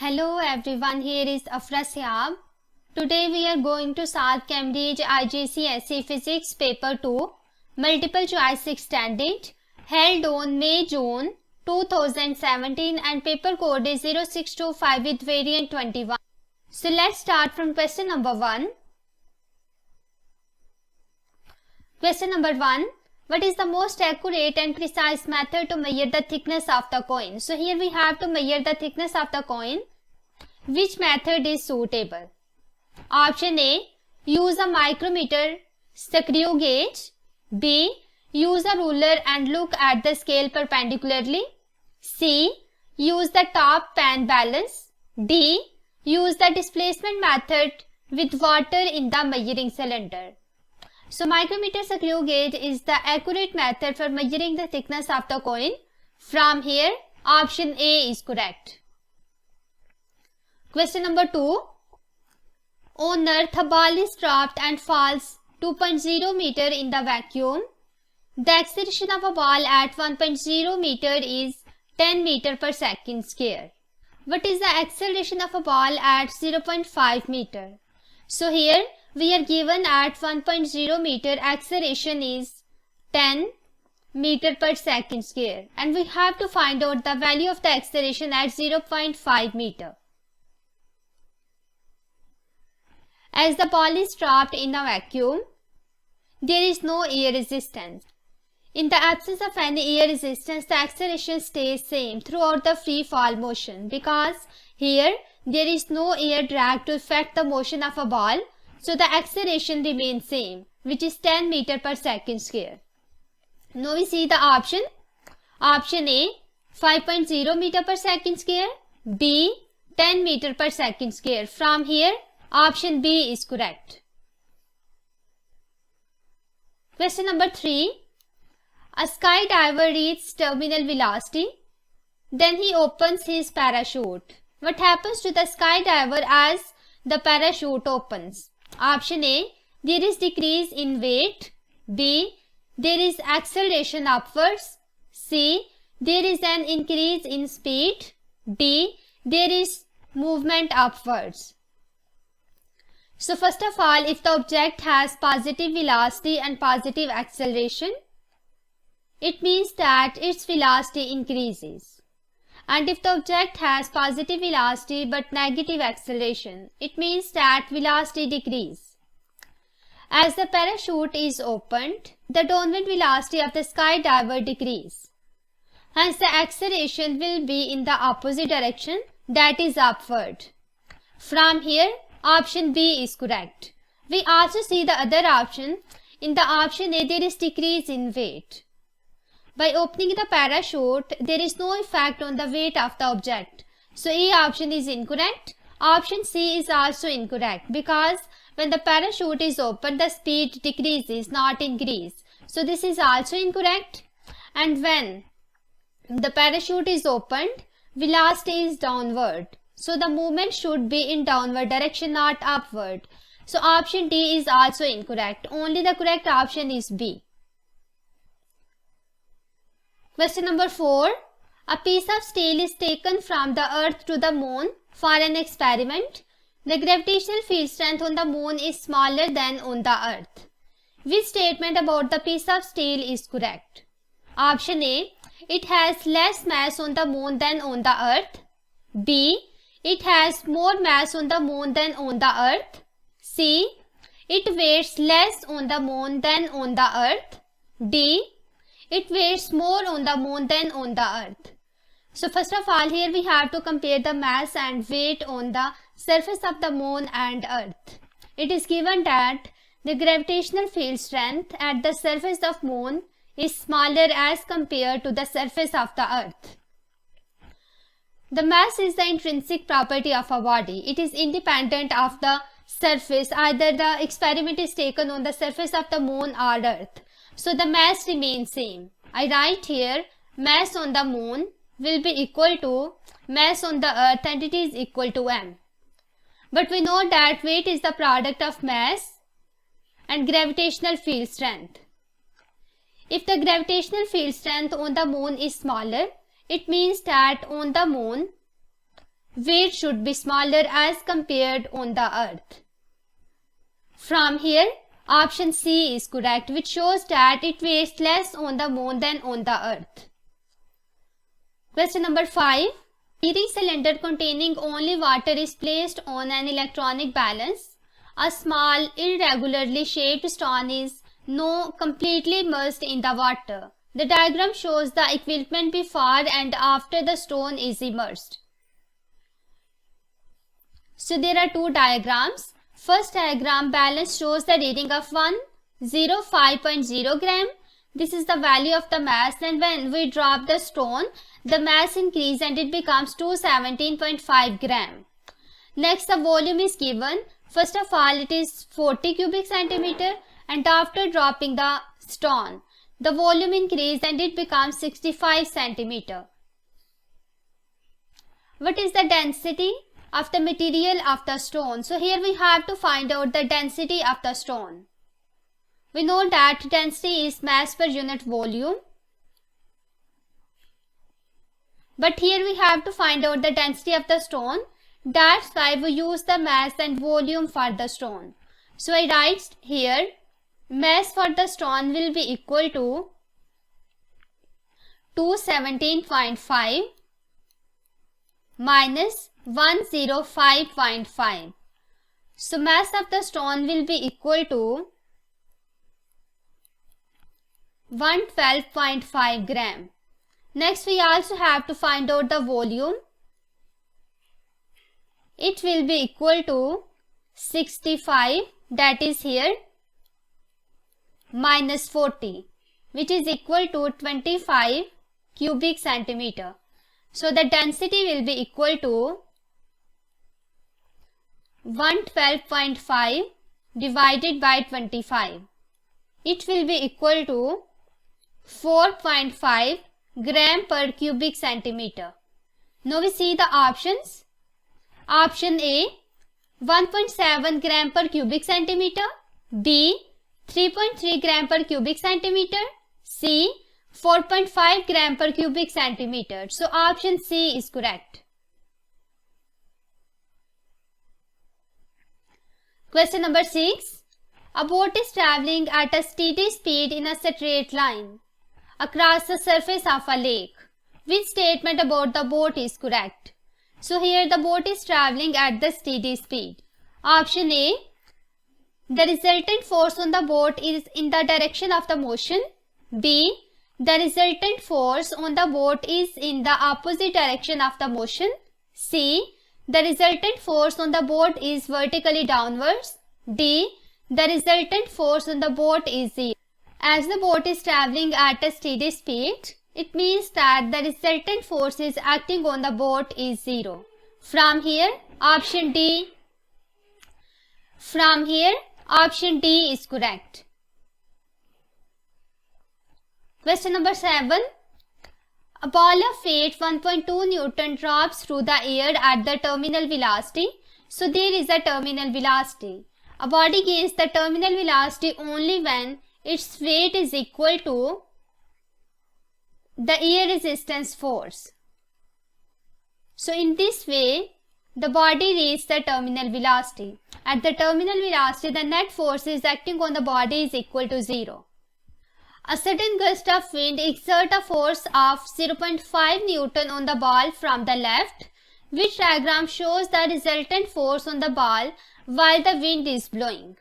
Hello everyone, here is Afra Siab. Today we are going to solve Cambridge IGCSE Physics Paper 2 Multiple Choice Extended held on May-June 2017 and paper code is 0625 with variant 21. So let's start from question number 1. Question number 1. What is the most accurate and precise method to measure the thickness of the coin? So here we have to measure the thickness of the coin. Which method is suitable? Option A. Use a micrometer screw gauge. B. Use a ruler and look at the scale perpendicularly. C. Use the top pan balance. D. Use the displacement method with water in the measuring cylinder. So micrometer screw gauge is the accurate method for measuring the thickness of the coin. From here, option A is correct. Question number 2. On earth, a ball is dropped and falls 2.0 meter in the vacuum. The acceleration of a ball at 1.0 meter is 10 meter per second square. What is the acceleration of a ball at 0.5 meter? So here we are given at 1.0 meter acceleration is 10 meter per second square and we have to find out the value of the acceleration at 0.5 meter. As the ball is dropped in a vacuum, there is no air resistance. In the absence of any air resistance, the acceleration stays same throughout the free fall motion because here there is no air drag to affect the motion of a ball. So the acceleration remains same, which is 10 meter per second square. Now we see the option. Option A, 5.0 meter per second square. B, 10 meter per second square. From here, option B is correct. Question number 3. A skydiver reaches terminal velocity. Then he opens his parachute. What happens to the skydiver as the parachute opens? Option A, there is decrease in weight. B, there is acceleration upwards. C, there is an increase in speed. D, there is movement upwards. So first of all, if the object has positive velocity and positive acceleration, it means that its velocity increases. And if the object has positive velocity but negative acceleration, it means that velocity decreases. As the parachute is opened, the downward velocity of the skydiver decreases. Hence the acceleration will be in the opposite direction, that is upward. From here, option B is correct. We also see the other option. In the option A, there is decrease in weight. By opening the parachute, there is no effect on the weight of the object. So A option is incorrect. Option C is also incorrect because when the parachute is opened, the speed decreases, not increase. So this is also incorrect. And when the parachute is opened, velocity is downward. So the movement should be in downward direction, not upward. So option D is also incorrect. Only the correct option is B. Question number 4. A piece of steel is taken from the earth to the moon for an experiment. The gravitational field strength on the moon is smaller than on the earth. Which statement about the piece of steel is correct? Option A, it has less mass on the moon than on the earth. B, it has more mass on the moon than on the earth. C, it weighs less on the moon than on the earth. D, it weighs more on the moon than on the earth. So first of all, here we have to compare the mass and weight on the surface of the moon and earth. It is given that the gravitational field strength at the surface of moon is smaller as compared to the surface of the earth. The mass is the intrinsic property of a body. It is independent of the surface. Either the experiment is taken on the surface of the moon or earth. So the mass remains same. I write here mass on the moon will be equal to mass on the earth and it is equal to m. But we know that weight is the product of mass and gravitational field strength. If the gravitational field strength on the moon is smaller, it means that on the moon weight should be smaller as compared on the earth. From here, option C is correct, which shows that it weighs less on the moon than on the earth. Question number 5. Heating cylinder containing only water is placed on an electronic balance. A small, irregularly shaped stone is now completely immersed in the water. The diagram shows the equipment before and after the stone is immersed. So there are two diagrams. First diagram, balance shows the reading of 105.0 gram. This is the value of the mass, and when we drop the stone, the mass increases and it becomes 217.5 gram. Next, the volume is given. First of all, it is 40 cubic centimeter, and after dropping the stone, the volume increases and it becomes 65 centimeter. What is the density of the material of the stone? So here we have to find out the density of the stone. We know that density is mass per unit volume. But here we have to find out the density of the stone. That's why we use the mass and volume for the stone. So I write here, mass for the stone will be equal to 217.5 minus 105.5. So mass of the stone will be equal to 112.5 gram. Next, we also have to find out the volume. It will be equal to 65, that is here, minus 40, which is equal to 25 cubic centimeter. So the density will be equal to 112.5 divided by 25. It will be equal to 4.5 gram per cubic centimeter. Now we see the options. Option A, 1.7 gram per cubic centimeter. B, 3.3 gram per cubic centimeter. C, 4.5 gram per cubic centimeter. So option C is correct. Question number 6. A boat is traveling at a steady speed in a straight line across the surface of a lake. Which statement about the boat is correct? So here the boat is traveling at the steady speed. Option A, the resultant force on the boat is in the direction of the motion. B, the resultant force on the boat is in the opposite direction of the motion. C, the resultant force on the boat is vertically downwards. D, the resultant force on the boat is 0. As the boat is traveling at a steady speed, it means that the resultant force is acting on the boat is 0. From here, option D is correct. Question number 7. A ball of weight 1.2 Newton drops through the air at the terminal velocity. So there is a terminal velocity. A body gains the terminal velocity only when its weight is equal to the air resistance force. So in this way, the body reaches the terminal velocity. At the terminal velocity, the net force is acting on the body is equal to 0. A sudden gust of wind exerts a force of 0.5 Newton on the ball from the left, which diagram shows the resultant force on the ball while the wind is blowing.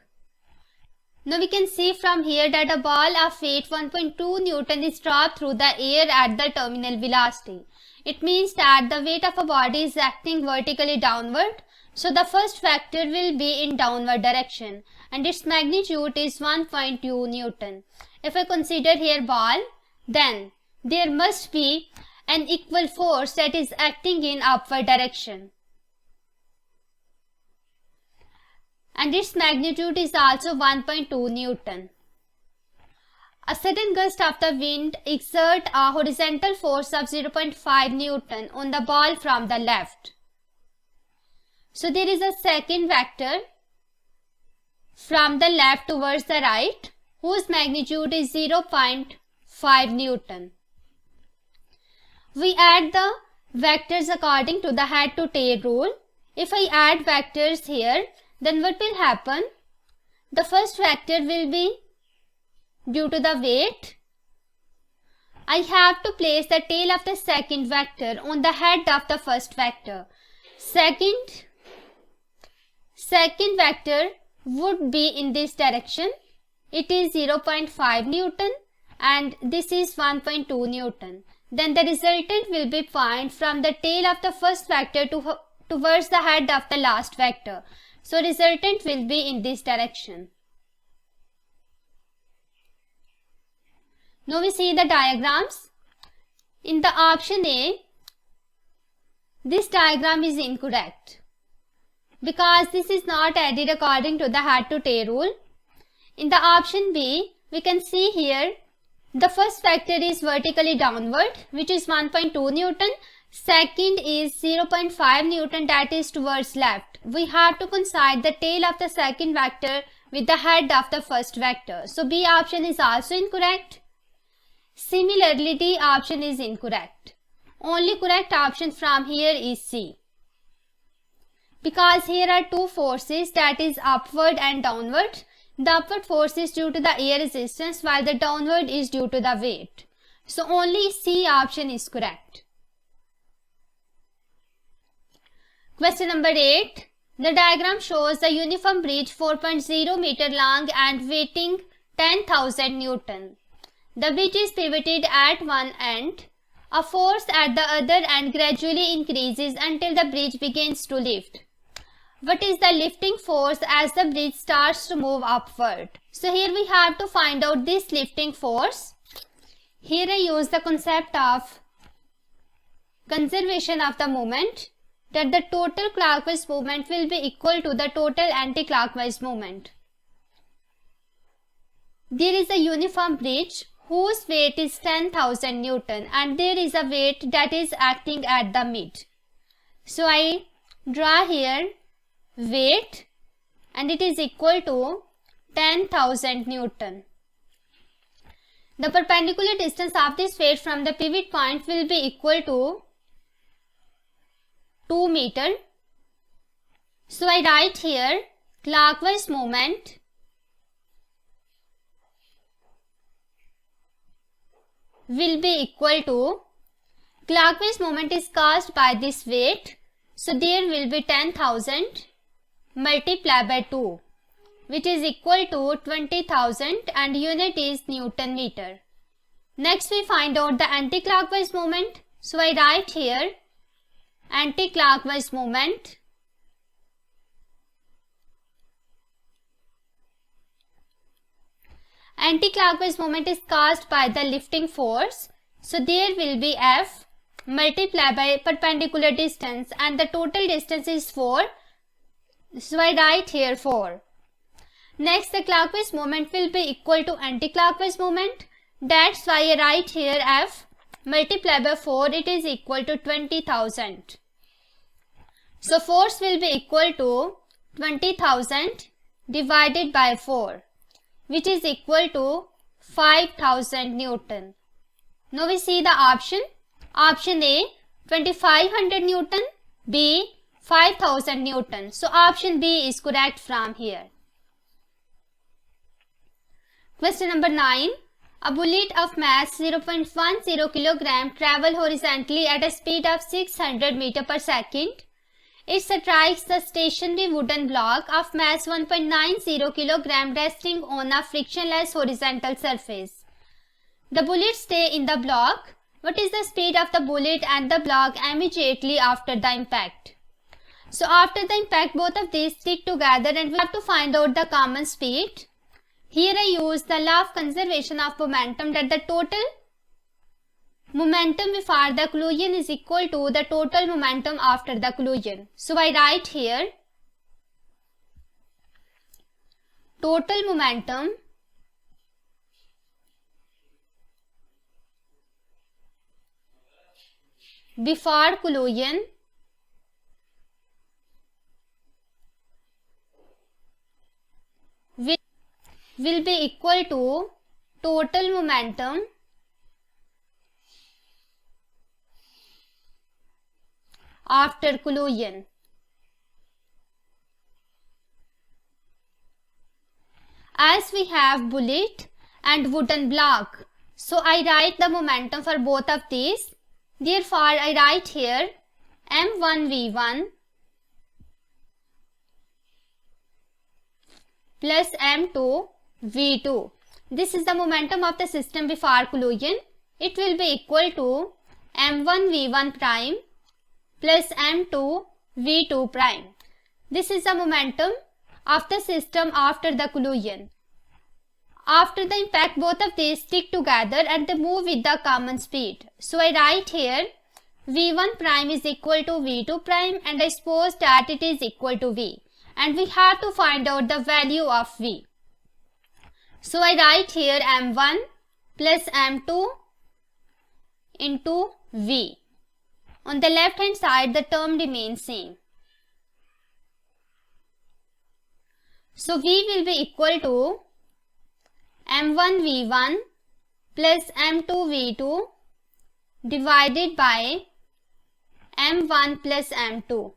Now we can see from here that a ball of weight 1.2 Newton is dropped through the air at the terminal velocity. It means that the weight of a body is acting vertically downward. So the first vector will be in downward direction and its magnitude is 1.2 Newton. If I consider here ball, then there must be an equal force that is acting in upward direction. And its magnitude is also 1.2 Newton. A sudden gust of the wind exerts a horizontal force of 0.5 Newton on the ball from the left. So there is a second vector from the left towards the right whose magnitude is 0.5 Newton. We add the vectors according to the head to tail rule. If I add vectors here, then what will happen? The first vector will be due to the weight. I have to place the tail of the second vector on the head of the first vector. Second vector would be in this direction. It is 0.5 Newton and this is 1.2 Newton. Then the resultant will be found from the tail of the first vector towards the head of the last vector. So resultant will be in this direction. Now we see the diagrams. In the option A, this diagram is incorrect because this is not added according to the head to tail rule. In the option B, we can see here the first vector is vertically downward, which is 1.2 Newton. Second is 0.5 Newton, that is towards left. We have to coincide the tail of the second vector with the head of the first vector. So B option is also incorrect. Similarly, D option is incorrect. Only correct option from here is C. Because here are two forces, that is upward and downward. The upward force is due to the air resistance while the downward is due to the weight. So only C option is correct. Question number 8. The diagram shows the uniform bridge 4.0 meter long and weighing 10,000 Newton. The bridge is pivoted at one end. A force at the other end gradually increases until the bridge begins to lift. What is the lifting force as the bridge starts to move upward? So here we have to find out this lifting force. Here I use the concept of conservation of the moment, that the total clockwise movement will be equal to the total anti-clockwise movement. There is a uniform bridge whose weight is 10,000 Newton and there is a weight that is acting at the mid. So I draw here weight and it is equal to 10,000 Newton. The perpendicular distance of this weight from the pivot point will be equal to 2 meter. So I write here clockwise movement will be equal to, clockwise movement is caused by this weight, so there will be 10,000 multiplied by 2, which is equal to 20,000 and unit is Newton meter. Next we find out the anti-clockwise movement. So I write here anti-clockwise movement is caused by the lifting force. So there will be F multiplied by perpendicular distance and the total distance is 4. So I write here 4. Next the clockwise movement will be equal to anti-clockwise movement. That's why I write here F multiplied by 4, it is equal to 20,000. So force will be equal to 20,000 divided by 4, which is equal to 5,000 Newton. Now we see the option. Option A 2500 Newton, B 5,000 Newton. So option B is correct from here. Question number 9. A bullet of mass 0.10 kg travel horizontally at a speed of 600 meter per second. It strikes the stationary wooden block of mass 1.90 kg resting on a frictionless horizontal surface. The bullets stay in the block. What is the speed of the bullet and the block immediately after the impact? So after the impact, both of these stick together and we have to find out the common speed. Here I use the law of conservation of momentum, that the total momentum before the collision is equal to the total momentum after the collision. So I write here total momentum before collision will be equal to total momentum after collision. As we have bullet and wooden block, so I write the momentum for both of these. Therefore, I write here m1v1 plus m2v2. This is the momentum of the system before collision. It will be equal to m1v1 prime plus m2v2 prime. This is the momentum of the system after the collision. After the impact, both of these stick together and they move with the common speed. So I write here v1 prime is equal to v2 prime, and I suppose that it is equal to v. And we have to find out the value of v. So I write here m1 plus m2 into v. On the left hand side, the term remains same. So v will be equal to m1v1 plus m2v2 divided by m1 plus m2.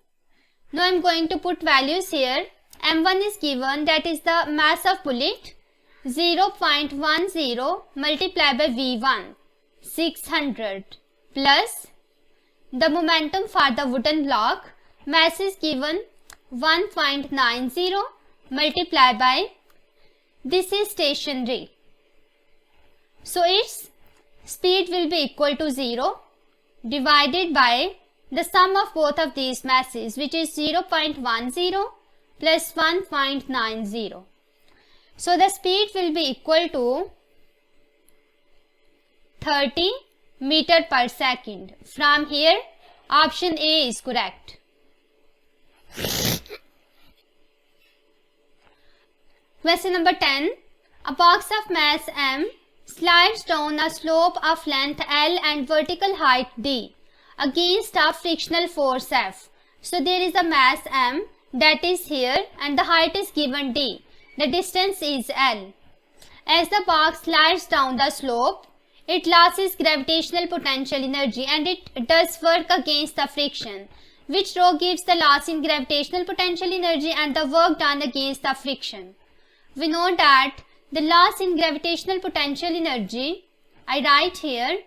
Now I am going to put values here. m1 is given, that is the mass of bullet, 0.10 multiplied by v1, 600, plus the momentum for the wooden block, mass is given 1.90 multiplied by, this is stationary, so its speed will be equal to 0 divided by the sum of both of these masses, which is 0.10 plus 1.90. So the speed will be equal to 30 meter per second. From here, option A is correct. Question number 10. A box of mass m slides down a slope of length L and vertical height d against a frictional force F. So there is a mass m that is here and the height is given d. The distance is L. As the box slides down the slope, it loses gravitational potential energy and it does work against the friction. Which row gives the loss in gravitational potential energy and the work done against the friction? We know that the loss in gravitational potential energy, I write here,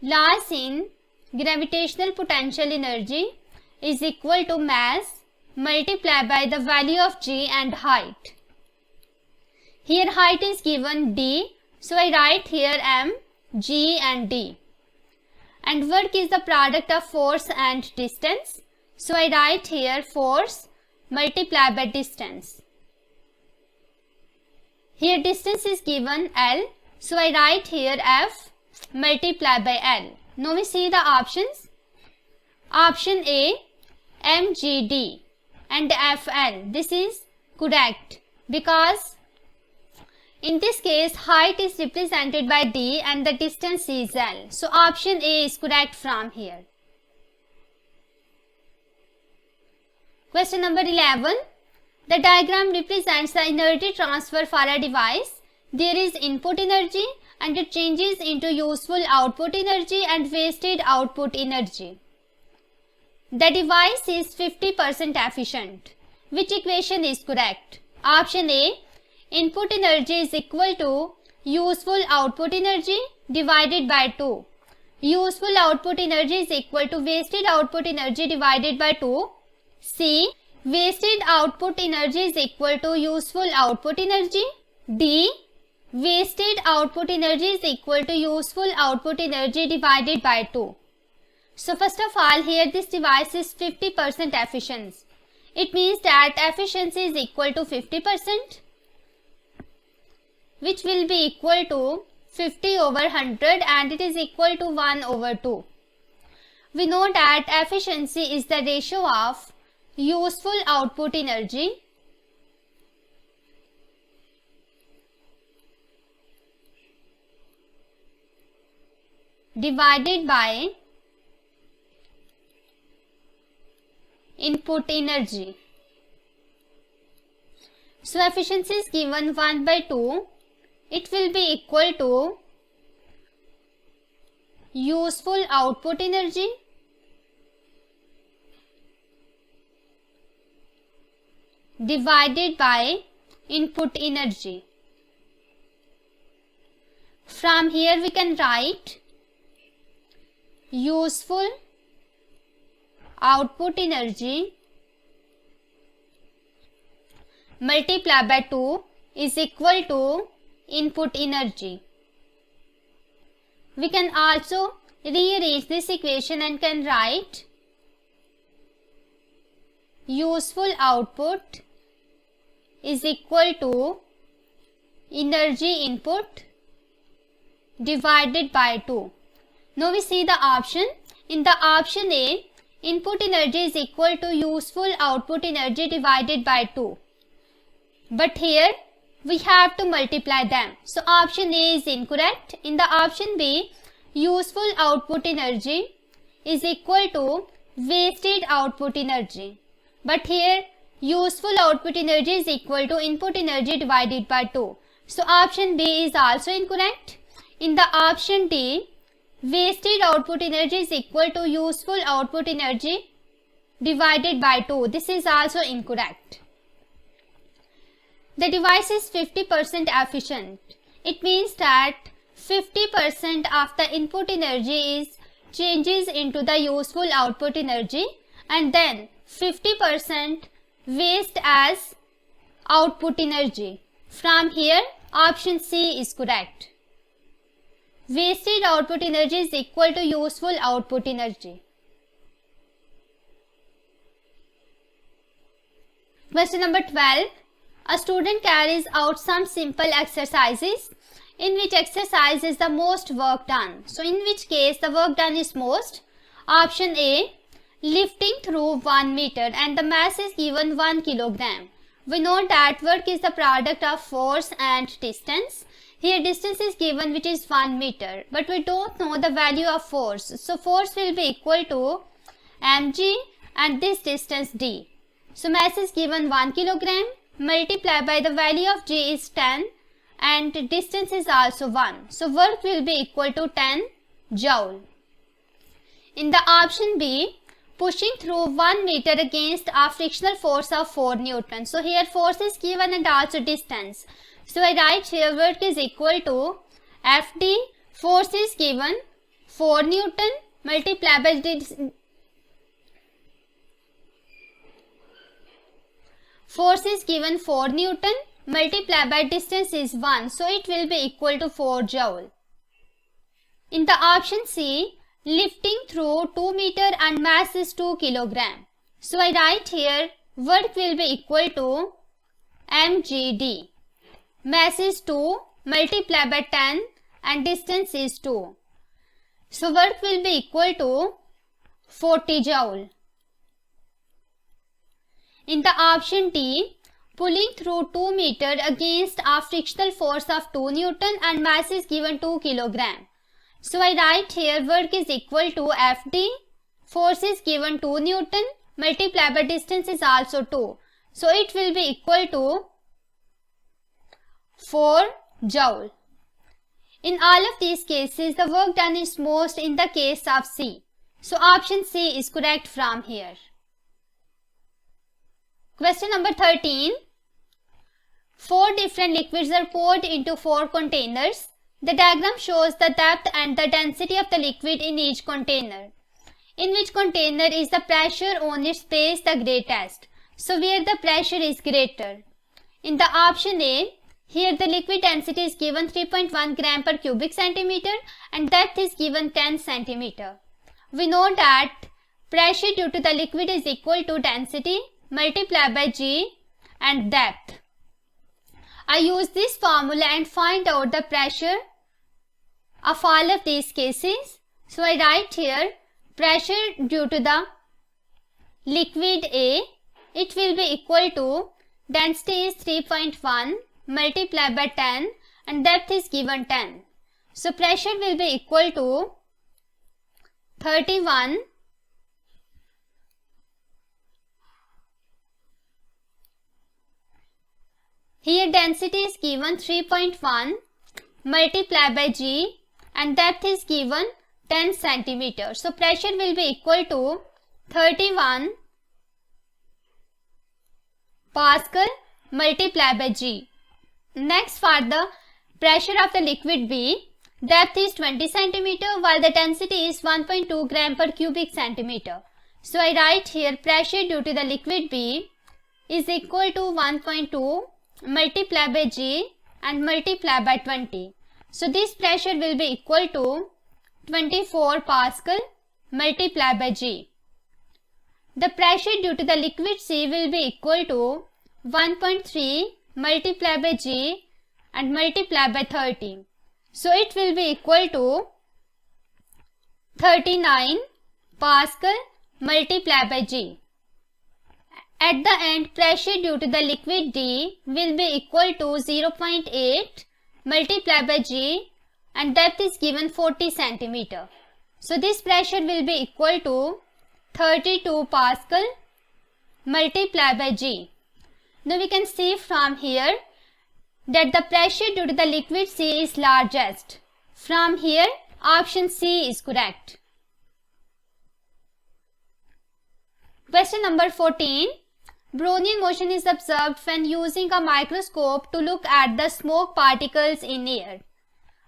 loss in gravitational potential energy is equal to mass multiplied by the value of g and height. Here height is given d, so I write here m, g and d. And work is the product of force and distance, so I write here force multiplied by distance. Here distance is given L, so I write here F multiplied by L. Now we see the options. Option A, mgd and FL. This is correct because in this case height is represented by d and the distance is L. So option A is correct from here. Question number 11. The diagram represents the energy transfer for a device. There is input energy and it changes into useful output energy and wasted output energy. The device is 50% efficient. Which equation is correct? Option A, input energy is equal to useful output energy divided by 2. Useful output energy is equal to wasted output energy divided by 2. C, wasted output energy is equal to useful output energy. D, wasted output energy is equal to useful output energy divided by 2. So first of all, here this device is 50% efficient. It means that efficiency is equal to 50%, which will be equal to 50 over 100 and it is equal to 1 over 2. We know that efficiency is the ratio of useful output energy divided by input energy. So efficiency is given 1 by 2. It will be equal to useful output energy divided by input energy. From here we can write useful output energy multiplied by 2 is equal to input energy. We can also rearrange this equation and can write useful output is equal to energy input divided by 2. Now we see the option. In the option A, input energy is equal to useful output energy divided by 2. But here we have to multiply them. So option A is incorrect. In the option B, useful output energy is equal to wasted output energy. But here useful output energy is equal to input energy divided by 2. So option B is also incorrect. In the option D, wasted output energy is equal to useful output energy divided by 2. This is also incorrect. The device is 50% efficient. It means that 50% of the input energy changes into the useful output energy, and then 50% waste as output energy. From here, option C is correct. Wasted output energy is equal to useful output energy. Question number 12. A student carries out some simple exercises in which exercise is the most work done. So in which case the work done is most? Option A, lifting through 1 meter and the mass is given 1 kilogram. We know that work is the product of force and distance. Here distance is given which is 1 meter, but we don't know the value of force. So force will be equal to mg and this distance d. So mass is given 1 kilogram multiplied by the value of g is 10 and distance is also 1. So work will be equal to 10 joule. In the option B, pushing through 1 meter against a frictional force of 4 Newton. So here force is given and also distance. So I write here work is equal to Fd, force is given 4 Newton multiplied by force is given 4 Newton multiplied by distance is 1. So it will be equal to 4 joule. In the option C, lifting through 2 meter and mass is 2 kilogram. So I write here work will be equal to mgd. Mass is 2 multiplied by 10 and distance is 2. So work will be equal to 40 joule. In the option D, pulling through 2 meter against a frictional force of 2 Newton and mass is given 2 kilogram. So I write here work is equal to Fd, force is given 2 Newton multiplied by distance is also 2. So it will be equal to 4 joule. In all of these cases, the work done is most in the case of C. So option C is correct from here. Question number 13. 4 different liquids are poured into 4 containers. The diagram shows the depth and the density of the liquid in each container. In which container is the pressure on its base the greatest? So where the pressure is greater? In the option A, here the liquid density is given 3.1 gram per cubic centimeter and depth is given 10 centimeter. We know that pressure due to the liquid is equal to density multiplied by G and depth. I use this formula and find out the pressure of all of these cases. So I write here pressure due to the liquid A, it will be equal to density is 3.1 multiplied by 10 and depth is given 10. So pressure will be equal to 31 Here density is given 3.1 multiplied by G and depth is given 10 centimeters. So pressure will be equal to 31 Pascal multiplied by G. Next, for the pressure of the liquid B, depth is 20 cm while the density is 1.2 gram per cubic centimeter. So I write here pressure due to the liquid B is equal to 1.2 multiplied by G and multiplied by 20. So this pressure will be equal to 24 Pascal multiplied by G. The pressure due to the liquid C will be equal to 1.3 multiplied by G and multiplied by 30. So it will be equal to 39 Pascal multiplied by G. At the end, pressure due to the liquid D will be equal to 0.8 multiplied by G and depth is given 40 cm. So this pressure will be equal to 32 Pascal multiplied by G. Now we can see from here that the pressure due to the liquid C is largest. From here, option C is correct. Question number 14. Brownian motion is observed when using a microscope to look at the smoke particles in air.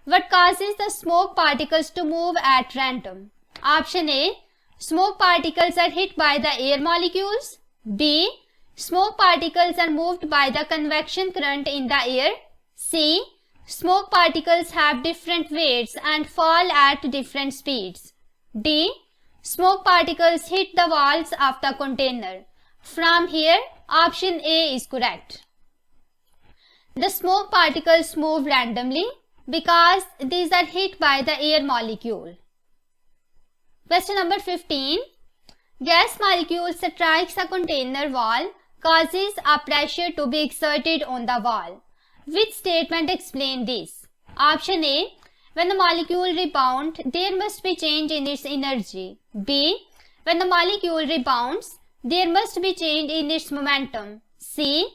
What causes the smoke particles to move at random? Option A. Smoke particles are hit by the air molecules. B. Smoke particles are moved by the convection current in the air. C. Smoke particles have different weights and fall at different speeds. D. Smoke particles hit the walls of the container. From here, option A is correct. The smoke particles move randomly because these are hit by the air molecule. Question number 15. Gas molecule strikes a container wall, causes a pressure to be exerted on the wall. Which statement explains this? Option A. When the molecule rebounds, there must be change in its energy. B. When the molecule rebounds, there must be change in its momentum. C.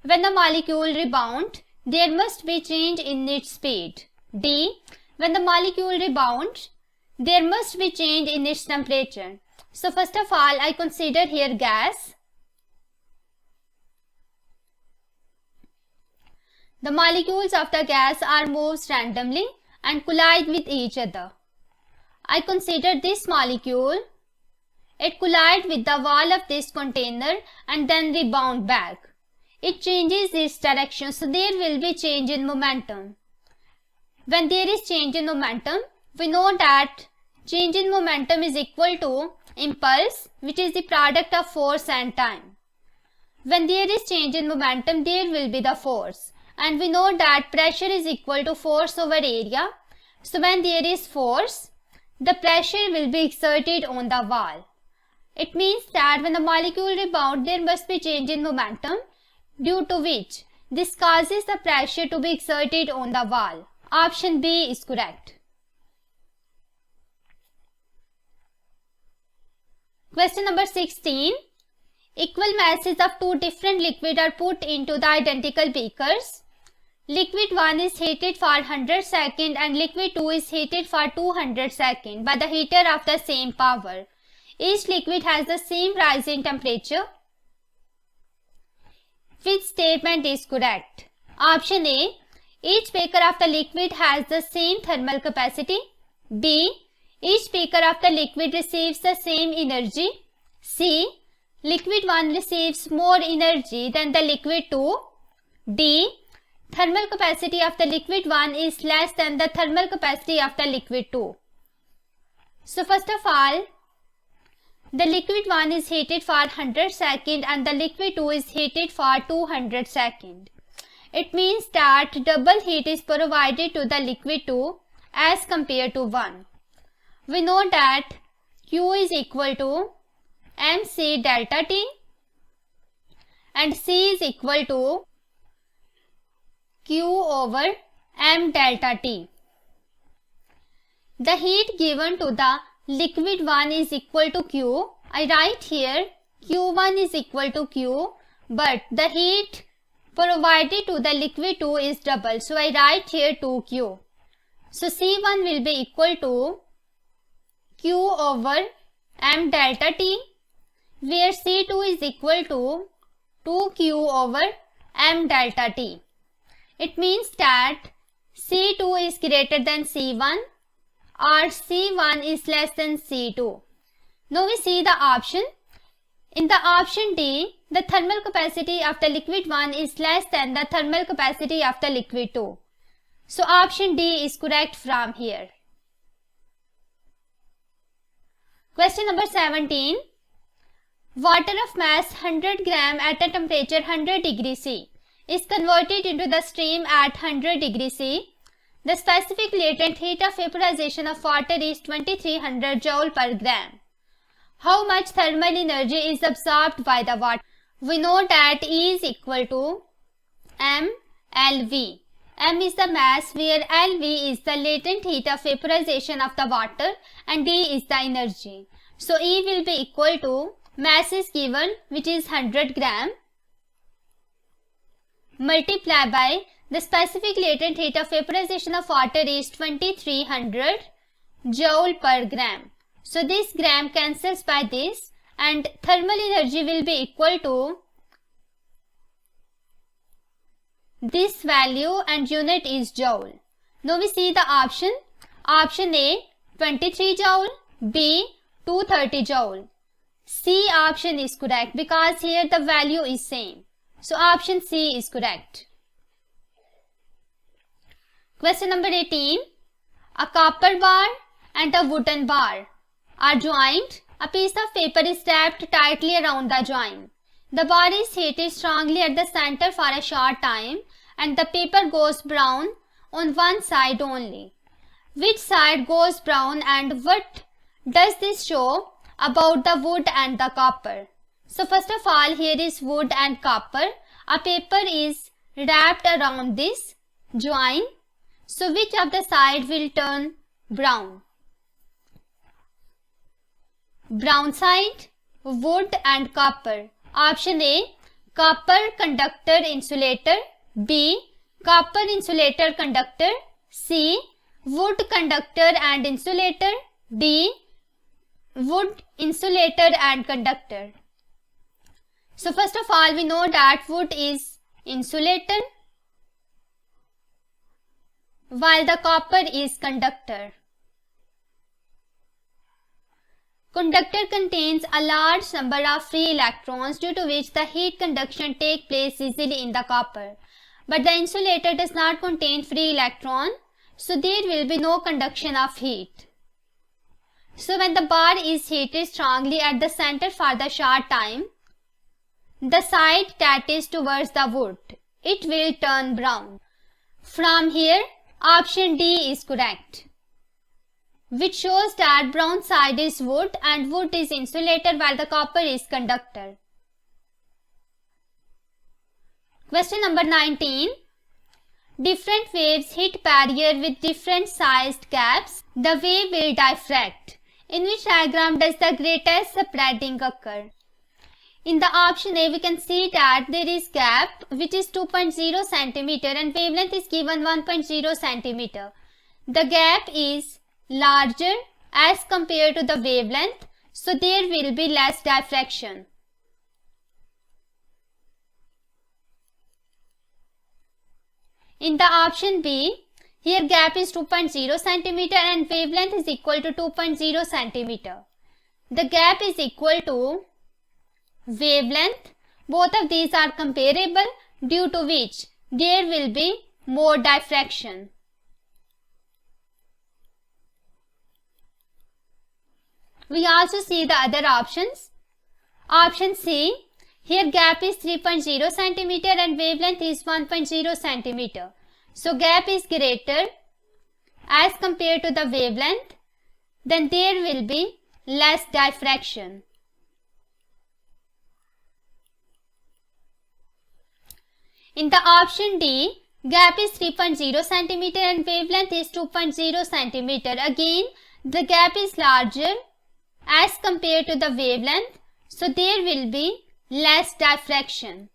When the molecule rebounds, there must be change in its speed. D. When the molecule rebounds, there must be change in its temperature. So first of all, I consider here gas. The molecules of the gas are moved randomly and collide with each other. I consider this molecule. It collides with the wall of this container and then rebound back. It changes its direction, so there will be change in momentum. When there is change in momentum, we know that change in momentum is equal to impulse, which is the product of force and time. When there is change in momentum, there will be the force. And we know that pressure is equal to force over area. So when there is force, the pressure will be exerted on the wall. It means that when the molecule rebounds, there must be change in momentum, due to which this causes the pressure to be exerted on the wall. Option B is correct. Question number 16. Equal masses of two different liquids are put into the identical beakers. Liquid 1 is heated for 100 seconds and liquid 2 is heated for 200 seconds by the heater of the same power. Each liquid has the same rise in temperature. Which statement is correct? Option A. Each beaker of the liquid has the same thermal capacity. B. Each beaker of the liquid receives the same energy. C. Liquid 1 receives more energy than the liquid 2. D. Thermal capacity of the liquid 1 is less than the thermal capacity of the liquid 2. So first of all, the liquid 1 is heated for 100 seconds and the liquid 2 is heated for 200 seconds. It means that double heat is provided to the liquid 2 as compared to 1. We know that Q is equal to mc delta T and C is equal to Q over m delta T. The heat given to the liquid 1 is equal to Q. I write here Q1 is equal to Q, but the heat provided to the liquid 2 is double. So I write here 2Q. So C1 will be equal to Q over m delta T, where C2 is equal to 2Q over M delta T. It means that C2 is greater than C1 or C1 is less than C2. Now we see the option. In the option D, the thermal capacity of the liquid 1 is less than the thermal capacity of the liquid 2. So option D is correct from here. Question number 17. Water of mass 100 gram at a temperature 100 degrees C is converted into the stream at 100 degrees C. The specific latent heat of vaporization of water is 2300 joule per gram. How much thermal energy is absorbed by the water? We know that E is equal to mLV. M is the mass where LV is the latent heat of vaporization of the water and D is the energy. So E will be equal to mass is given, which is 100 gram, multiply by the specific latent heat of vaporization of water is 2300 joule per gram. So this gram cancels by this and thermal energy will be equal to this value and unit is joule. Now we see the option. Option A 23 joule, B 230 joule. C option is correct because here the value is same. So option C is correct. Question number 18. A copper bar and a wooden bar are joined. A piece of paper is wrapped tightly around the joint. The bar is heated strongly at the center for a short time and the paper goes brown on one side only. Which side goes brown and what does this show about the wood and the copper? So first of all, here is wood and copper. A paper is wrapped around this joint. So which of the side will turn brown? Brown side, wood and copper. Option A, copper conductor insulator. B, copper insulator conductor. C, wood conductor and insulator. D, wood insulator and conductor. So first of all, we know that wood is insulator while the copper is conductor. Conductor contains a large number of free electrons due to which the heat conduction takes place easily in the copper. But the insulator does not contain free electron, so there will be no conduction of heat. So when the bar is heated strongly at the center for the short time, the side that is towards the wood, it will turn brown. From here, option D is correct, which shows that brown side is wood and wood is insulator while the copper is conductor. Question number 19. Different waves hit barrier with different sized gaps. The wave will diffract. In which diagram does the greatest spreading occur? In the option A, we can see that there is gap which is 2.0 cm and wavelength is given 1.0 cm. The gap is larger as compared to the wavelength, so there will be less diffraction. In the option B, here gap is 2.0 cm and wavelength is equal to 2.0 cm. The gap is equal to wavelength. Both of these are comparable, due to which there will be more diffraction. We also see the other options. Option C, here gap is 3.0 cm and wavelength is 1.0 cm. So gap is greater as compared to the wavelength, then there will be less diffraction. In the option D, gap is 3.0 cm and wavelength is 2.0 cm. Again, the gap is larger as compared to the wavelength, so there will be less diffraction.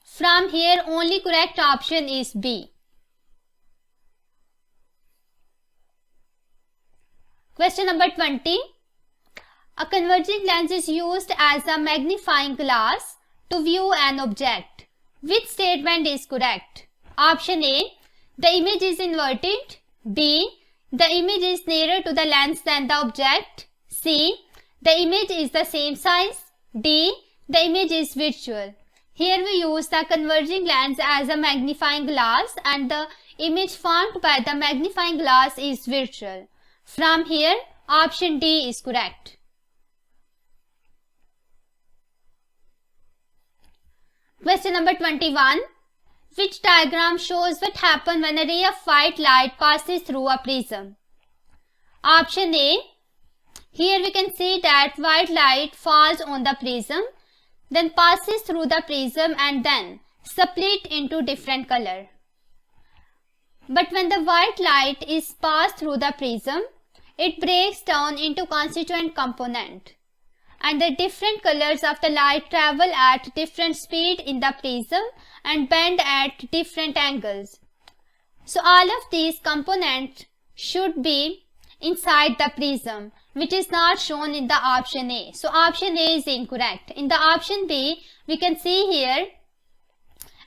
From here, only correct option is B. Question number 20. A converging lens is used as a magnifying glass to view an object. Which statement is correct? Option A, the image is inverted. B, the image is nearer to the lens than the object. C, the image is the same size. D, the image is virtual. Here we use the converging lens as a magnifying glass and the image formed by the magnifying glass is virtual. From here, option D is correct. Question number 21. Which diagram shows what happens when a ray of white light passes through a prism? Option A. Here we can see that white light falls on the prism, then passes through the prism and then split into different color. But when the white light is passed through the prism, it breaks down into constituent component. And the different colors of the light travel at different speed in the prism and bend at different angles. So all of these components should be inside the prism, which is not shown in the option A. So option A is incorrect. In the option B, we can see here,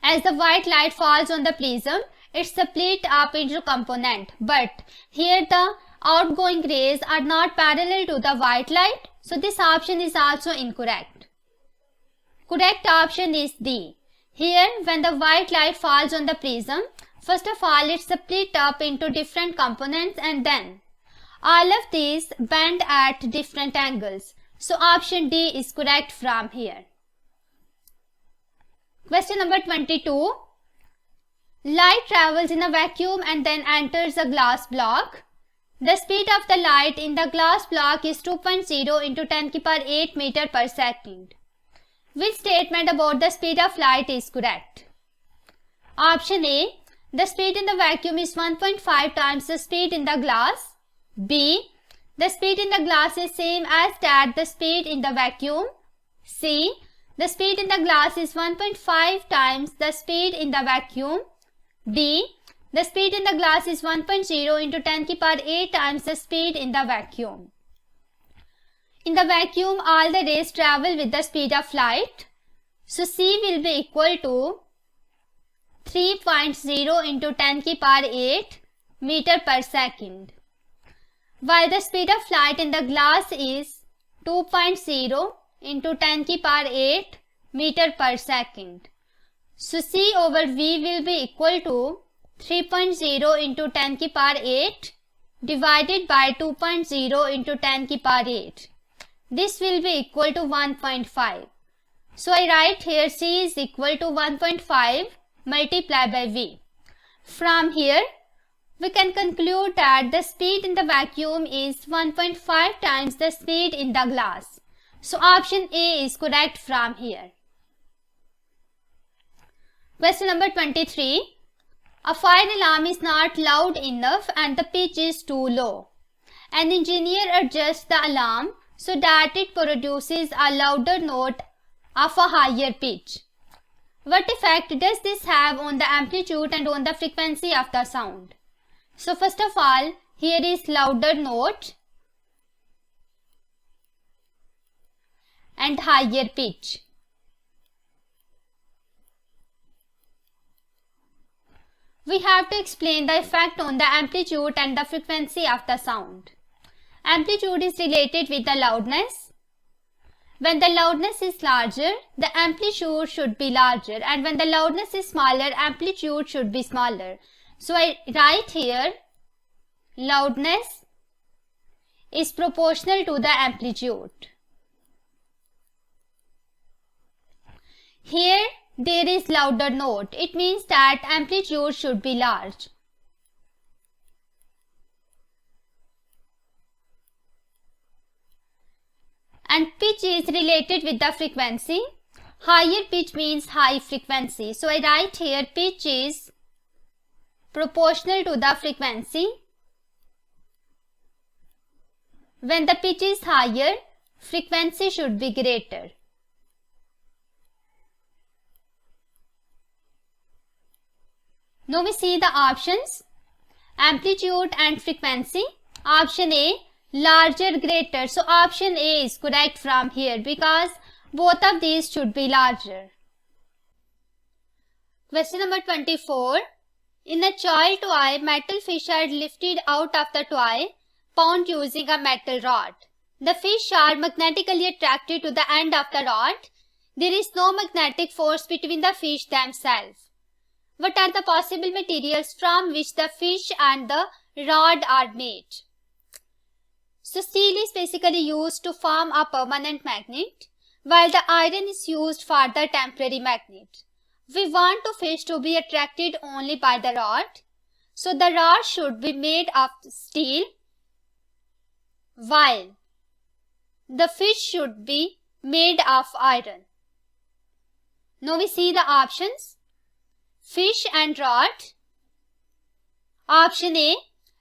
as the white light falls on the prism, it's split up into component. But here the outgoing rays are not parallel to the white light. So this option is also incorrect. Correct option is D. Here when the white light falls on the prism, first of all it's split up into different components and then all of these bend at different angles. So option D is correct from here. Question number 22. Light travels in a vacuum and then enters a glass block. The speed of the light in the glass block is 2.0 into 10 to the power 8 meter per second. Which statement about the speed of light is correct? Option A. The speed in the vacuum is 1.5 times the speed in the glass. B. The speed in the glass is same as that the speed in the vacuum. C. The speed in the glass is 1.5 times the speed in the vacuum. D. The speed in the glass is 1.0 into 10 to the power 8 times the speed in the vacuum. In the vacuum, all the rays travel with the speed of light. So C will be equal to 3.0 into 10 to the power 8 meter per second. While the speed of light in the glass is 2.0 into 10 to the power 8 meter per second. So C over V will be equal to 3.0 into 10 to the power 8 divided by 2.0 into 10 to the power 8. This will be equal to 1.5. So I write here C is equal to 1.5 multiplied by V. From here we can conclude that the speed in the vacuum is 1.5 times the speed in the glass. So option A is correct from here. Question number 23. A fire alarm is not loud enough and the pitch is too low. An engineer adjusts the alarm so that it produces a louder note of a higher pitch. What effect does this have on the amplitude and on the frequency of the sound? So first of all, here is louder note and higher pitch. We have to explain the effect on the amplitude and the frequency of the sound. Amplitude is related with the loudness. When the loudness is larger, the amplitude should be larger, and when the loudness is smaller, amplitude should be smaller. So I write here loudness is proportional to the amplitude. Here there is louder note. It means that amplitude should be large. And pitch is related with the frequency. Higher pitch means high frequency. So I write here pitch is proportional to the frequency. When the pitch is higher, frequency should be greater. Now we see the options. Amplitude and frequency. Option A, larger, greater. So option A is correct from here because both of these should be larger. Question number 24. In a toy, metal fish are lifted out of the toy pond using a metal rod. The fish are magnetically attracted to the end of the rod. There is no magnetic force between the fish themselves. What are the possible materials from which the fish and the rod are made? So steel is basically used to form a permanent magnet, while the iron is used for the temporary magnet. We want the fish to be attracted only by the rod, so the rod should be made of steel, while the fish should be made of iron. Now we see the options. Fish and rod. Option A,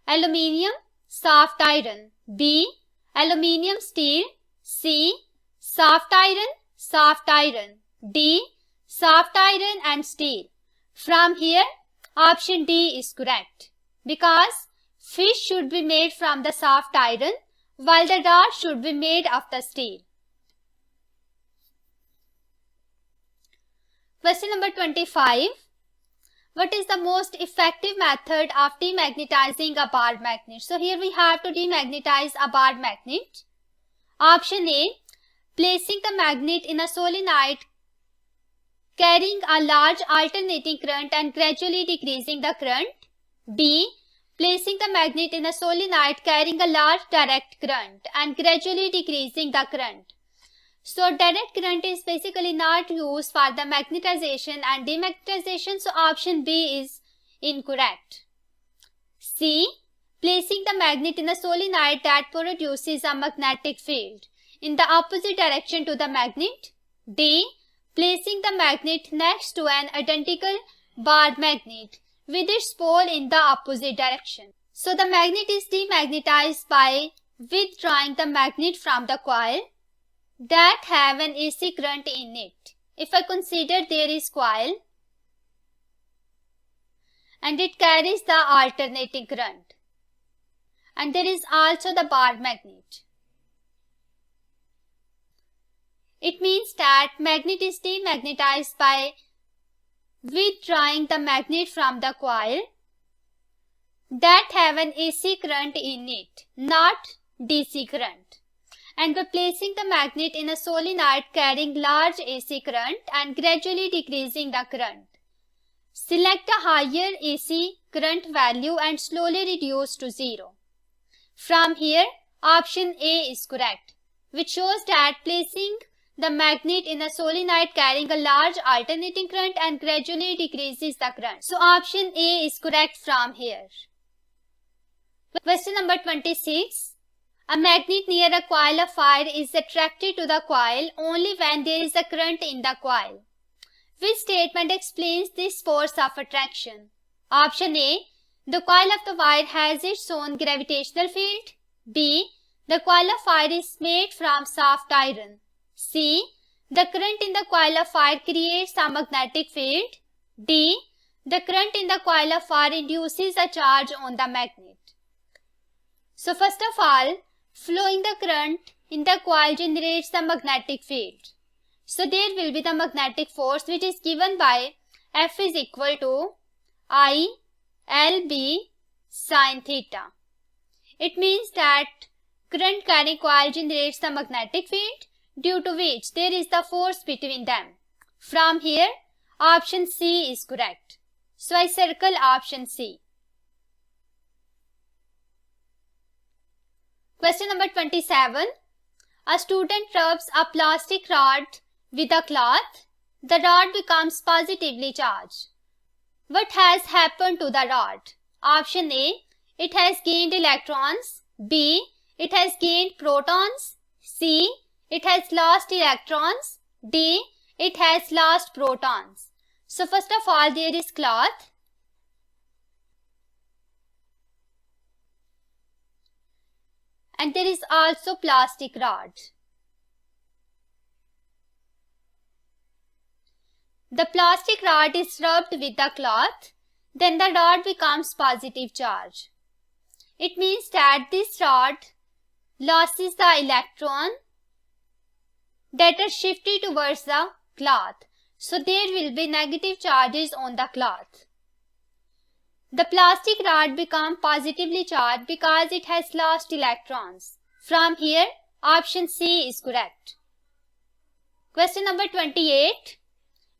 aluminium, soft iron. B, aluminium, steel. C, soft iron. D, soft iron and steel. From here, option D is correct because fish should be made from the soft iron while the rod should be made of the steel. Question number 25. What is the most effective method of demagnetizing a bar magnet? So here we have to demagnetize a bar magnet. Option A, placing the magnet in a solenoid carrying a large alternating current and gradually decreasing the current. B, placing the magnet in a solenoid carrying a large direct current and gradually decreasing the current. So direct current is basically not used for the magnetization and demagnetization, so option B is incorrect. C, placing the magnet in a solenoid that produces a magnetic field in the opposite direction to the magnet. D, placing the magnet next to an identical bar magnet with its pole in the opposite direction. So the magnet is demagnetized by withdrawing the magnet from the coil that have an AC current in it. If I consider there is coil and it carries the alternating current, and there is also the bar magnet. It means that magnet is demagnetized by withdrawing the magnet from the coil that have an AC current in it, not DC current, and by placing the magnet in a solenoid carrying large AC current and gradually decreasing the current. Select a higher AC current value and slowly reduce to 0. From here, option A is correct, which shows that placing the magnet in a solenoid carrying a large alternating current and gradually decreases the current. So option A is correct from here. Question number 26. A magnet near a coil of wire is attracted to the coil only when there is a current in the coil. Which statement explains this force of attraction? Option A. The coil of the wire has its own gravitational field. B. The coil of wire is made from soft iron. C. The current in the coil of wire creates a magnetic field. D. The current in the coil of wire induces a charge on the magnet. So first of all, flowing the current in the coil generates the magnetic field. So there will be the magnetic force which is given by F is equal to I LB sin theta. It means that current carrying coil generates the magnetic field due to which there is the force between them. From here, option C is correct. So I circle option C. Question number 27. A student rubs a plastic rod with a cloth. The rod becomes positively charged. What has happened to the rod? Option A. It has gained electrons. B. It has gained protons. C. It has lost electrons. D. It has lost protons. So first of all, there is cloth. And there is also plastic rod. The plastic rod is rubbed with the cloth, then the rod becomes positive charge. It means that this rod loses the electron that are shifted towards the cloth. So there will be negative charges on the cloth. The plastic rod becomes positively charged because it has lost electrons. From here, option C is correct. Question number 28.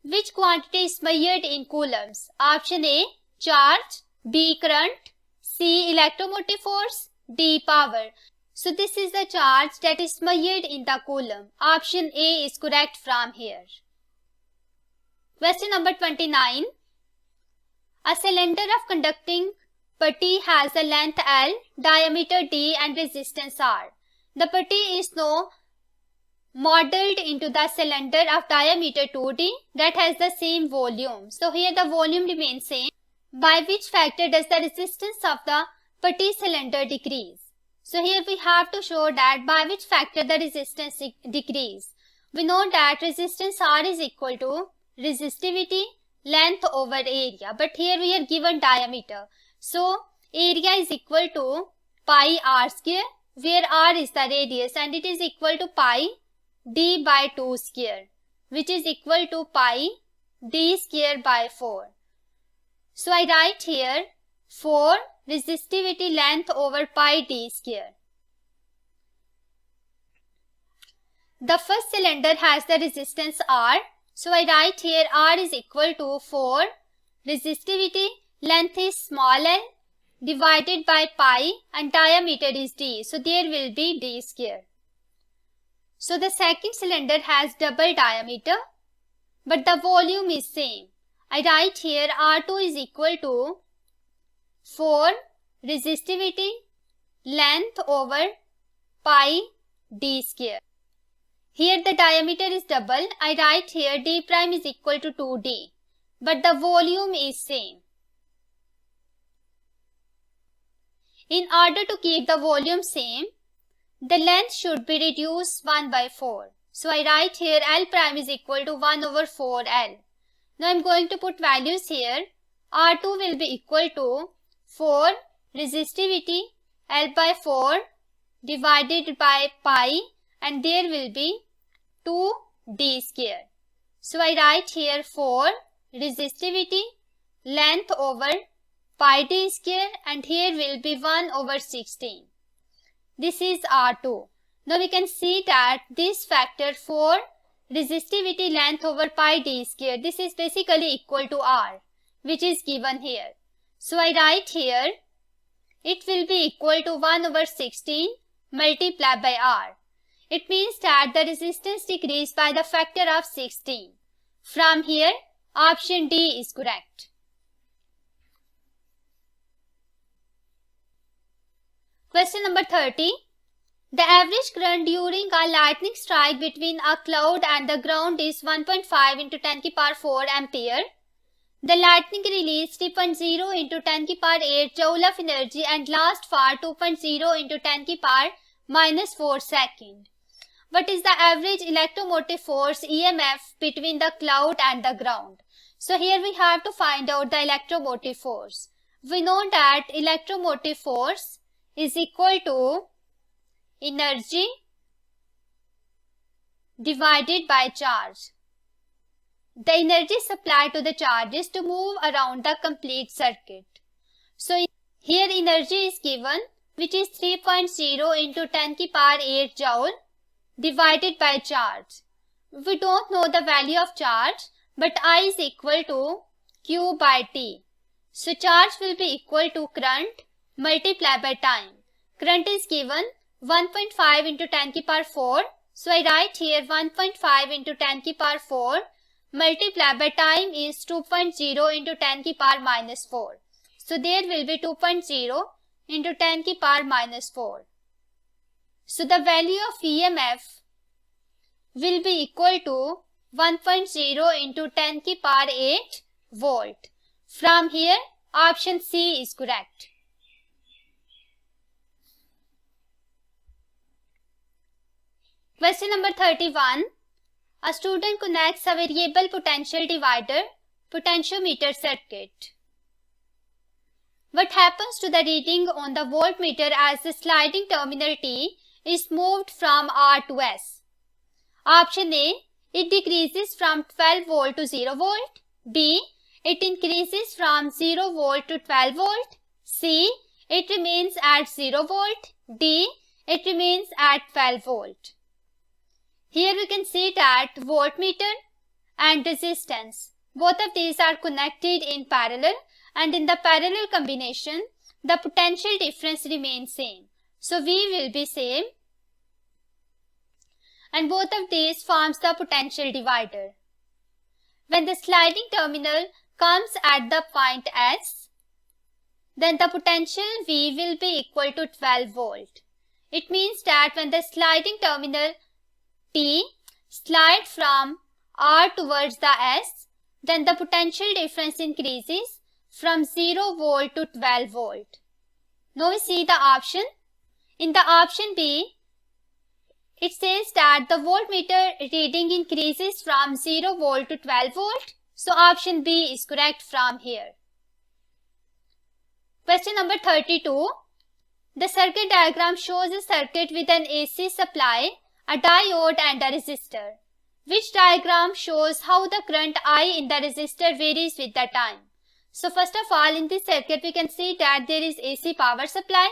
Which quantity is measured in coulombs? Option A, charge, B, current, C, electromotive force, D, power. So this is the charge that is measured in the coulomb. Option A is correct from here. Question number 29. A cylinder of conducting putty has a length L, diameter D and resistance R. The putty is now modeled into the cylinder of diameter 2D that has the same volume. So here the volume remains same. By which factor does the resistance of the putty cylinder decrease? So here we have to show that by which factor the resistance decrease. We know that resistance R is equal to resistivity length over area, but here we are given diameter. So area is equal to pi r square, where r is the radius, and it is equal to pi d by 2 square, which is equal to pi d square by 4. So I write here 4 resistivity length over pi d square. The first cylinder has the resistance R. So I write here R is equal to 4 resistivity length is small l divided by pi and diameter is d. So there will be d square. So the second cylinder has double diameter but the volume is same. I write here R2 is equal to 4 resistivity length over pi d square. Here the diameter is double. I write here d prime is equal to 2d, but the volume is same. In order to keep the volume same, the length should be reduced 1 by 4. So I write here L prime is equal to 1 over 4L. Now I am going to put values here. R2 will be equal to 4 resistivity L by 4 divided by pi, and there will be 2d square. So I write here 4 resistivity length over pi d square, and here will be 1 over 16. This is R2. Now we can see that this factor 4 resistivity length over pi d square, this is basically equal to R, which is given here. So I write here it will be equal to 1 over 16 multiplied by R. It means that the resistance decreased by the factor of 16. From here, option D is correct. Question number 30. The average current during a lightning strike between a cloud and the ground is 1.5 into 10 to the power 4 ampere. The lightning released 3.0 into 10 to the power 8 joule of energy and lasts for 2.0 into 10 to the power minus 4 seconds. What is the average electromotive force EMF between the cloud and the ground? So here we have to find out the electromotive force. We know that electromotive force is equal to energy divided by charge. The energy supplied to the charges to move around the complete circuit. So here energy is given, which is 3.0 into 10 to the power 8 joule divided by charge. We don't know the value of charge, but I is equal to Q by T. So charge will be equal to current multiplied by time. Current is given 1.5 into 10 to the power 4. So I write here 1.5 into 10 to the power 4 multiplied by time is 2.0 into 10 to the power minus 4. So there will be 2.0 into 10 to the power minus 4. So the value of EMF will be equal to 1.0 into 10 to the power 8 volt. From here, option C is correct. Question number 31. A student connects a variable potential divider potentiometer circuit. What happens to the reading on the voltmeter as the sliding terminal T is moved from R to S? Option A, it decreases from 12 volt to 0 volt. B, it increases from 0 volt to 12 volt. C, it remains at 0 volt. D, it remains at 12 volt. Here we can see that voltmeter and resistance, both of these are connected in parallel, and in the parallel combination, the potential difference remains same. So V will be same, and both of these forms the potential divider. When the sliding terminal comes at the point S, then the potential V will be equal to 12 volt. It means that when the sliding terminal T slide from R towards the S, then the potential difference increases from 0 volt to 12 volt. Now we see the option. In the option B, it says that the voltmeter reading increases from 0 volt to 12 volt. So option B is correct from here. Question number 32. The circuit diagram shows a circuit with an AC supply, a diode and a resistor. Which diagram shows how the current I in the resistor varies with the time? So first of all, in this circuit we can see that there is AC power supply.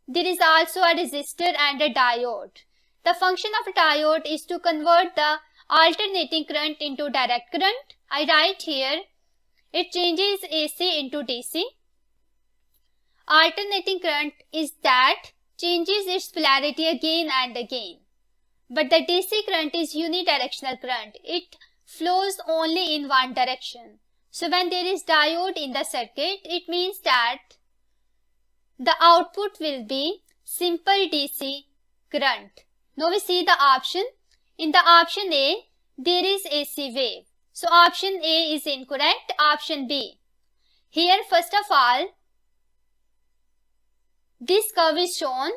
There is also a resistor and a diode. The function of a diode is to convert the alternating current into direct current. I write here, it changes AC into DC. Alternating current is that changes its polarity again and again. But the DC current is unidirectional current. It flows only in one direction. So when there is diode in the circuit, it means that the output will be simple DC current. Now we see the option. In the option A, there is AC wave. So option A is incorrect. Option B. Here first of all, this curve is shown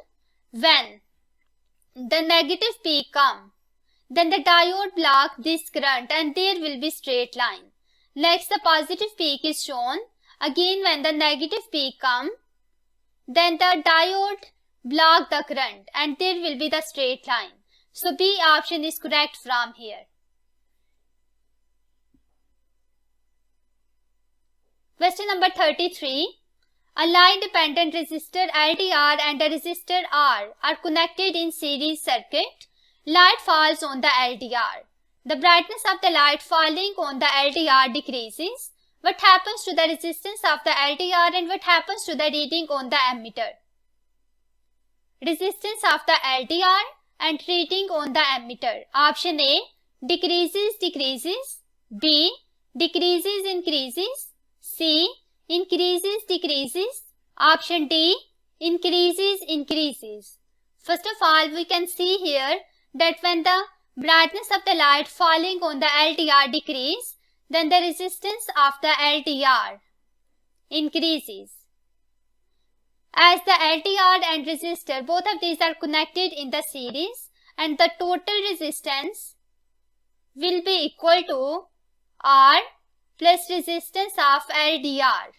when the negative peak come. Then the diode block this current and there will be straight line. Next the positive peak is shown. Again when the negative peak come, then the diode block the current and there will be the straight line. So B option is correct from here. Question number 33. A line dependent resistor LDR and a resistor R are connected in series circuit. Light falls on the LDR. The brightness of the light falling on the LDR decreases. What happens to the resistance of the LDR and what happens to the reading on the ammeter? Resistance of the LDR and reading on the ammeter. Option A, decreases. B, decreases increases. C, increases Option D, increases. First of all, we can see here that when the brightness of the light falling on the LDR decrease, then the resistance of the LDR increases. As the LDR and resistor, both of these are connected in the series, and the total resistance will be equal to R plus resistance of LDR.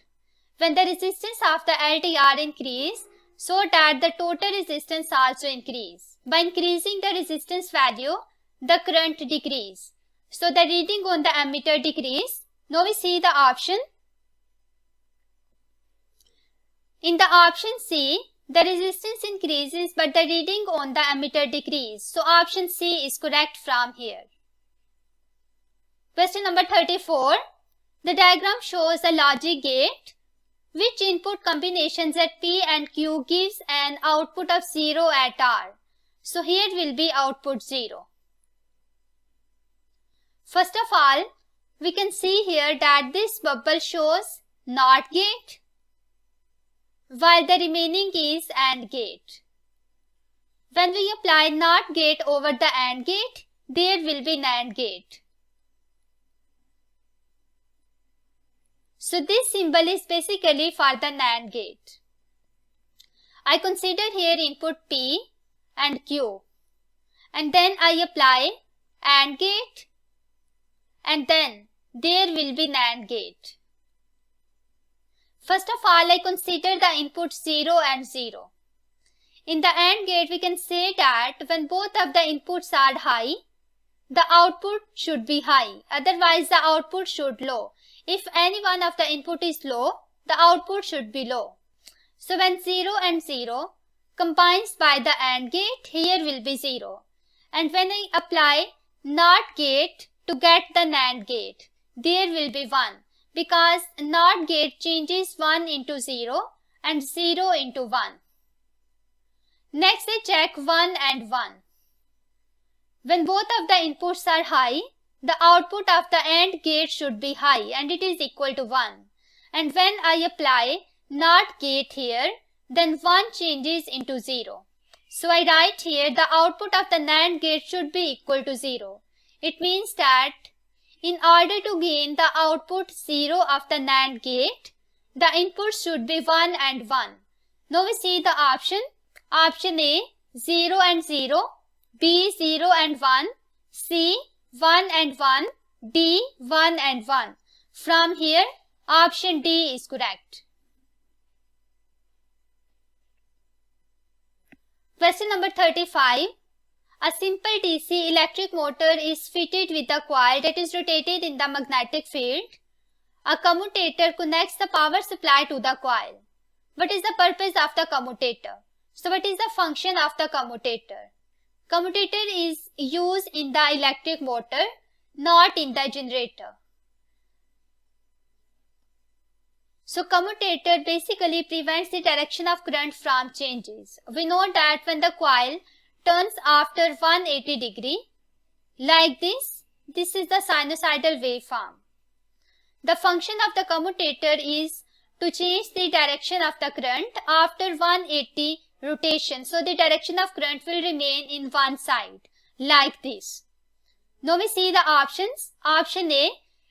When the resistance of the LDR increase, so that the total resistance also increase. By increasing the resistance value, the current decrease. So the reading on the ammeter decrease. Now we see the option. In the option C, the resistance increases but the reading on the ammeter decrease. So option C is correct from here. Question number 34. The diagram shows a logic gate. Which input combinations at P and Q gives an output of 0 at R? So here will be output 0. First of all, we can see here that this bubble shows NOT gate, while the remaining is AND gate. When we apply NOT gate over the AND gate, there will be NAND gate. So this symbol is basically for the NAND gate. I consider here input P and Q, and then I apply AND gate, and then there will be NAND gate. First of all, I consider the input 0 and 0. In the AND gate, we can say that when both of the inputs are high, the output should be high. Otherwise, the output should low. If any one of the input is low, the output should be low. So when 0 and 0 combines by the AND gate, here will be 0. And when I apply NOT gate to get the NAND gate, there will be 1. Because NOT gate changes 1 into 0 and 0 into 1. Next I check 1 and 1. When both of the inputs are high, the output of the AND gate should be high and it is equal to 1. And when I apply NOT gate here, then 1 changes into 0. So I write here the output of the NAND gate should be equal to 0. It means that in order to gain the output 0 of the NAND gate, the inputs should be 1 and 1. Now we see the option. Option A, 0 and 0. B, 0 and 1. C, 1 and 1. D, 1 and 1. From here, option D is correct. Question number 35. A simple DC electric motor is fitted with a coil that is rotated in the magnetic field. A commutator connects the power supply to the coil. What is the purpose of the commutator? So what is the function of the commutator? Commutator is used in the electric motor, not in the generator. So commutator basically prevents the direction of current from changes. We know that when the coil turns after 180 degree, like this is the sinusoidal waveform. The function of the commutator is to change the direction of the current after 180 rotation. So the direction of current will remain in one side, like this. Now we see the options. Option A,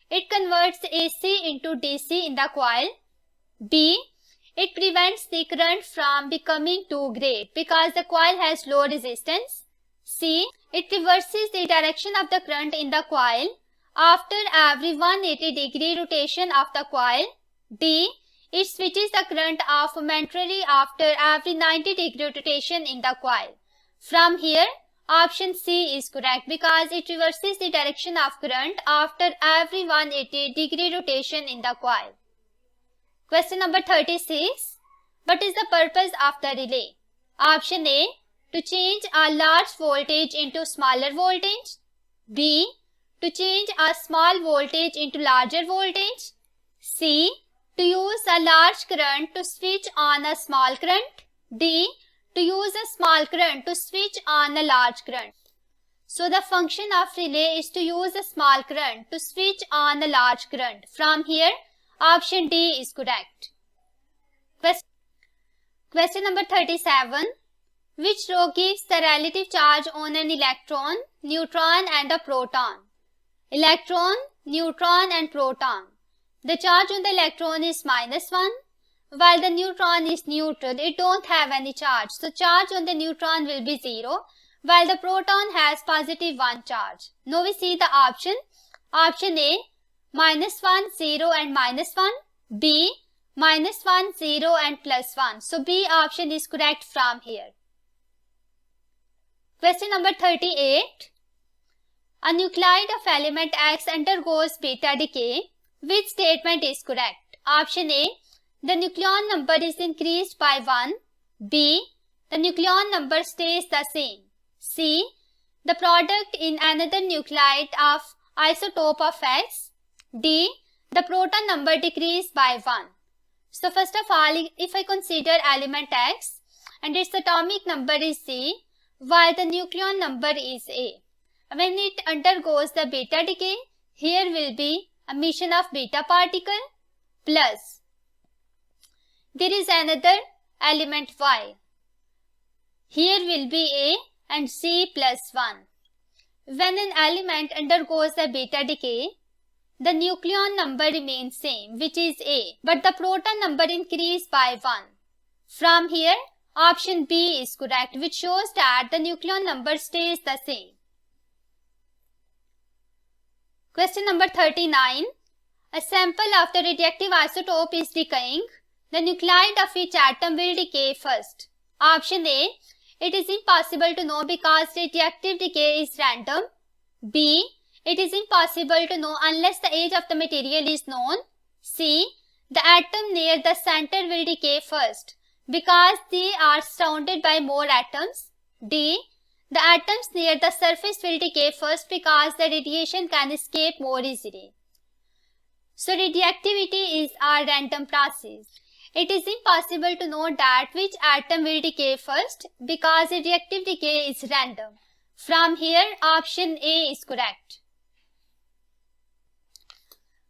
it converts AC into DC in the coil. B, it prevents the current from becoming too great because the coil has low resistance. C, it reverses the direction of the current in the coil after every 180 degree rotation of the coil. D, it switches the current off momentarily after every 90 degree rotation in the coil. From here, option C is correct because it reverses the direction of current after every 180 degree rotation in the coil. Question number 36. What is the purpose of the relay? Option A, to change a large voltage into smaller voltage. B, to change a small voltage into larger voltage. C, to use a large current to switch on a small current. D, to use a small current to switch on a large current. So the function of relay is to use a small current to switch on a large current. From here, option D is correct. Question number 37. Which row gives the relative charge on an electron, neutron and a proton? Electron, neutron and proton. The charge on the electron is -1, while the neutron is neutral. It don't have any charge. So charge on the neutron will be 0, while the proton has +1 charge. Now we see the option. Option A, -1, 0 and -1. B, -1, 0 and +1. So B option is correct from here. Question number 38. A nuclide of element X undergoes beta decay. Which statement is correct? Option A, the nucleon number is increased by 1. B, the nucleon number stays the same. C, the product in another nuclide of isotope of X. D, the proton number decreased by 1. So first of all, if I consider element X and its atomic number is C, while the nucleon number is A. When it undergoes the beta decay, here will be emission of beta particle plus there is another element Y. Here will be A and C +1. When an element undergoes the beta decay, the nucleon number remains same, which is A, but the proton number increased by 1. From here, option B is correct, which shows that the nucleon number stays the same. Question number 39. A sample of the radioactive isotope is decaying. The nuclide of each atom will decay first. Option A, it is impossible to know because radioactive decay is random. B, it is impossible to know unless the age of the material is known. C, the atom near the center will decay first because they are surrounded by more atoms. D, the atoms near the surface will decay first because the radiation can escape more easily. So radioactivity is a random process. It is impossible to know that which atom will decay first because radioactive decay is random. From here, option A is correct.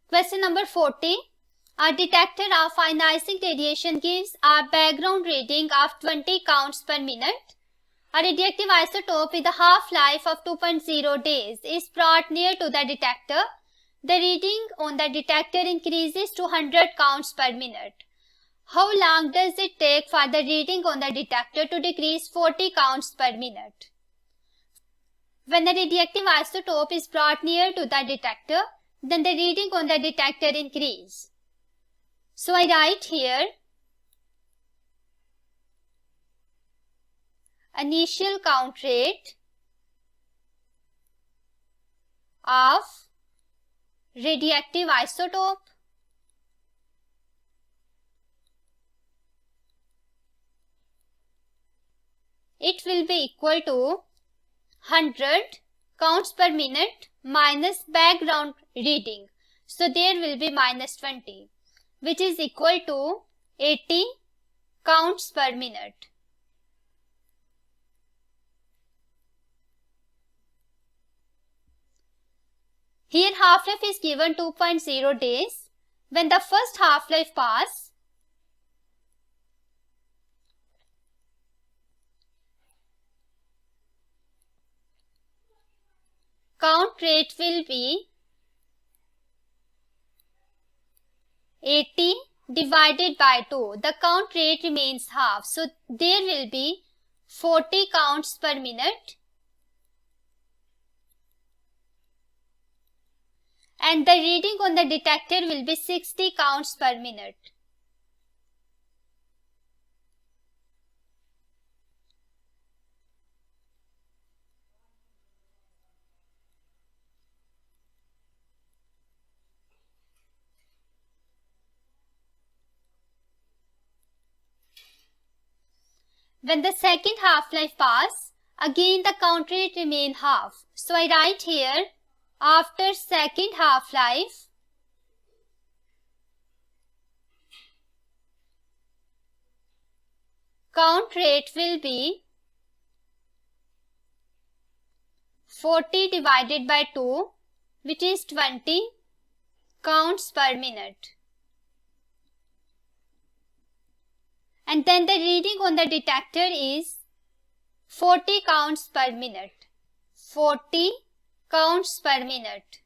Question number 40. A detector of ionizing radiation gives a background reading of 20 counts per minute. A radioactive isotope with a half-life of 2.0 days is brought near to the detector. The reading on the detector increases to 100 counts per minute. How long does it take for the reading on the detector to decrease 40 counts per minute? When the radioactive isotope is brought near to the detector, then the reading on the detector increases. So I write here initial count rate of radioactive isotope it will be equal to 100 counts per minute minus background reading. So there will be minus 20, which is equal to 80 counts per minute. Here half-life is given 2.0 days. When the first half-life passes, count rate will be 80 divided by 2. The count rate remains half. So there will be 40 counts per minute. And the reading on the detector will be 60 counts per minute. When the second half-life passes, again the count rate remains half. So I write here, after second half-life, count rate will be 40 divided by 2, which is 20 counts per minute. And then the reading on the detector is 40 counts per minute. 40 counts per minute.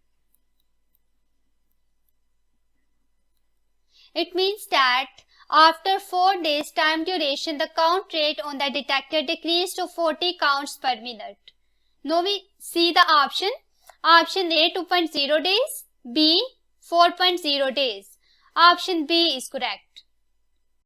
It means that after 4 days time duration, the count rate on the detector decreased to 40 counts per minute. Now we see the option. Option A 2.0 days, B 4.0 days. Option B is correct.